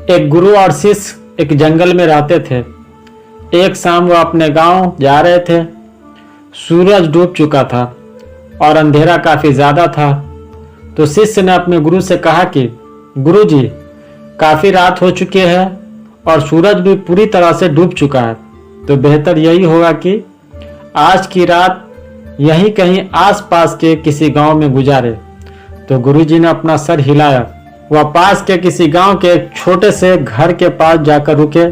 एक गुरु और शिष्य एक जंगल में रहते थे। एक शाम वो अपने गांव जा रहे थे। सूरज डूब चुका था और अंधेरा काफी ज्यादा था। तो शिष्य ने अपने गुरु से कहा कि गुरु जी, काफी रात हो चुकी है और सूरज भी पूरी तरह से डूब चुका है, तो बेहतर यही होगा कि आज की रात यहीं कहीं आसपास के किसी गांव में गुजारे। तो गुरुजी ने अपना सर हिलाया। वह पास के किसी गांव के एक छोटे से घर के पास जाकर रुके।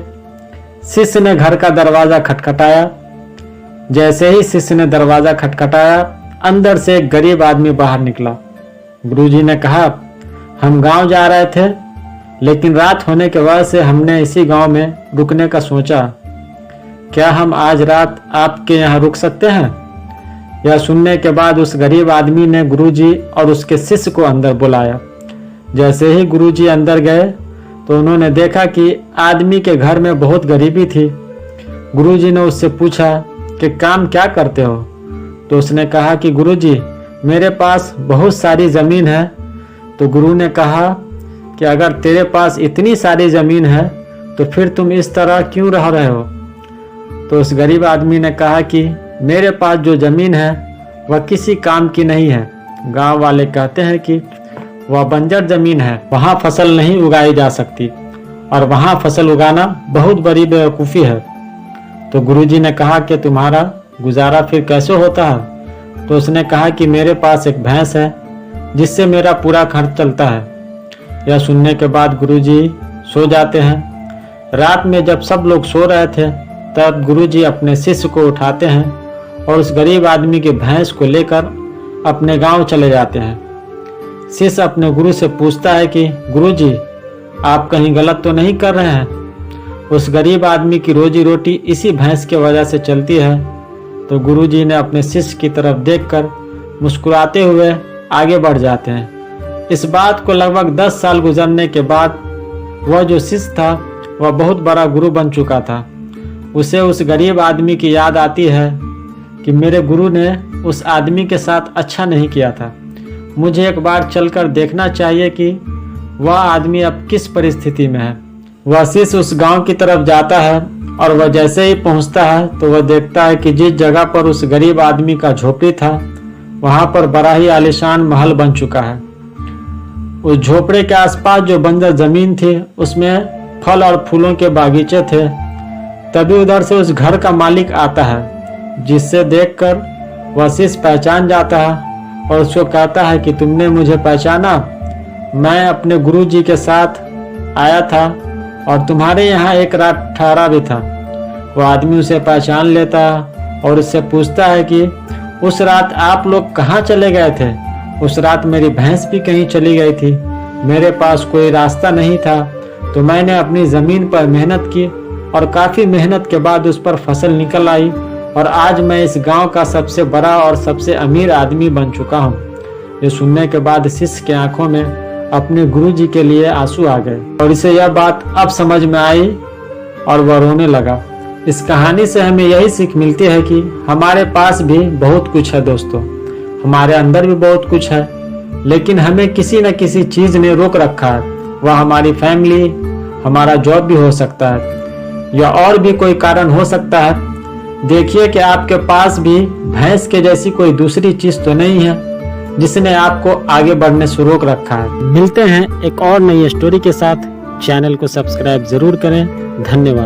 शिष्य ने घर का दरवाजा खटखटाया। जैसे ही शिष्य ने दरवाजा खटखटाया, अंदर से एक गरीब आदमी बाहर निकला। गुरुजी ने कहा, हम गांव जा रहे थे, लेकिन रात होने के वजह से हमने इसी गांव में रुकने का सोचा। क्या हम आज रात आपके यहाँ रुक सकते हैं? यह सुनने के बाद उस गरीब आदमी ने गुरुजी और उसके शिष्य को अंदर बुलाया। जैसे ही गुरुजी अंदर गए तो उन्होंने देखा कि आदमी के घर में बहुत गरीबी थी। गुरुजी ने उससे पूछा कि काम क्या करते हो? तो उसने कहा कि गुरुजी, मेरे पास बहुत सारी ज़मीन है। तो गुरु ने कहा कि अगर तेरे पास इतनी सारी ज़मीन है तो फिर तुम इस तरह क्यों रह रहे हो? तो उस गरीब आदमी ने कहा कि मेरे पास जो ज़मीन है वह किसी काम की नहीं है। गांव वाले कहते हैं कि वह बंजर ज़मीन है, वहाँ फसल नहीं उगाई जा सकती और वहाँ फसल उगाना बहुत बड़ी बेवकूफ़ी है। तो गुरुजी ने कहा कि तुम्हारा गुजारा फिर कैसे होता है? तो उसने कहा कि मेरे पास एक भैंस है जिससे मेरा पूरा खर्च चलता है। यह सुनने के बाद गुरुजी सो जाते हैं। रात में जब सब लोग सो रहे थे तब गुरुजी अपने शिष्य को उठाते हैं और उस गरीब आदमी की भैंस को लेकर अपने गांव चले जाते हैं। शिष्य अपने गुरु से पूछता है कि गुरुजी, आप कहीं गलत तो नहीं कर रहे हैं? उस गरीब आदमी की रोजी रोटी इसी भैंस की वजह से चलती है। तो गुरुजी ने अपने शिष्य की तरफ देखकर मुस्कुराते हुए आगे बढ़ जाते हैं। इस बात को लगभग 10 साल गुजरने के बाद वह जो शिष्य था वह बहुत बड़ा गुरु बन चुका था। उसे उस गरीब आदमी की याद आती है कि मेरे गुरु ने उस आदमी के साथ अच्छा नहीं किया था। मुझे एक बार चलकर देखना चाहिए कि वह आदमी अब किस परिस्थिति में है। वह शिष्य उस गांव की तरफ जाता है और वह जैसे ही पहुंचता है तो वह देखता है कि जिस जगह पर उस गरीब आदमी का झोपड़ी था वहां पर बड़ा ही आलीशान महल बन चुका है। उस झोपड़े के आसपास जो बंजर जमीन थी उसमें फल और फूलों के बागीचे थे। तभी उधर से उस घर का मालिक आता है, जिससे देखकर वह शिष्य पहचान जाता है और उसको कहता है कि तुमने मुझे पहचाना? मैं अपने गुरुजी के साथ आया था और तुम्हारे यहाँ एक रात ठहरा भी था। वह आदमी उसे पहचान लेता है और उससे पूछता है कि उस रात आप लोग कहाँ चले गए थे? उस रात मेरी भैंस भी कहीं चली गई थी। मेरे पास कोई रास्ता नहीं था, तो मैंने अपनी ज़मीन पर मेहनत की और काफ़ी मेहनत के बाद उस पर फसल निकल आई और आज मैं इस गांव का सबसे बड़ा और सबसे अमीर आदमी बन चुका हूँ। ये सुनने के बाद शिष्य की आंखों में अपने गुरुजी के लिए आंसू आ गए और इसे यह बात अब समझ में आई और वह रोने लगा। इस कहानी से हमें यही सीख मिलती है कि हमारे पास भी बहुत कुछ है दोस्तों, हमारे अंदर भी बहुत कुछ है, लेकिन हमें किसी न किसी चीज़ ने रोक रखा है। वह हमारी फैमिली, हमारा जॉब भी हो सकता है या और भी कोई कारण हो सकता है। देखिए कि आपके पास भी भैंस के जैसी कोई दूसरी चीज तो नहीं है जिसने आपको आगे बढ़ने से रोक रखा है। मिलते हैं एक और नई स्टोरी के साथ। चैनल को सब्सक्राइब जरूर करें। धन्यवाद।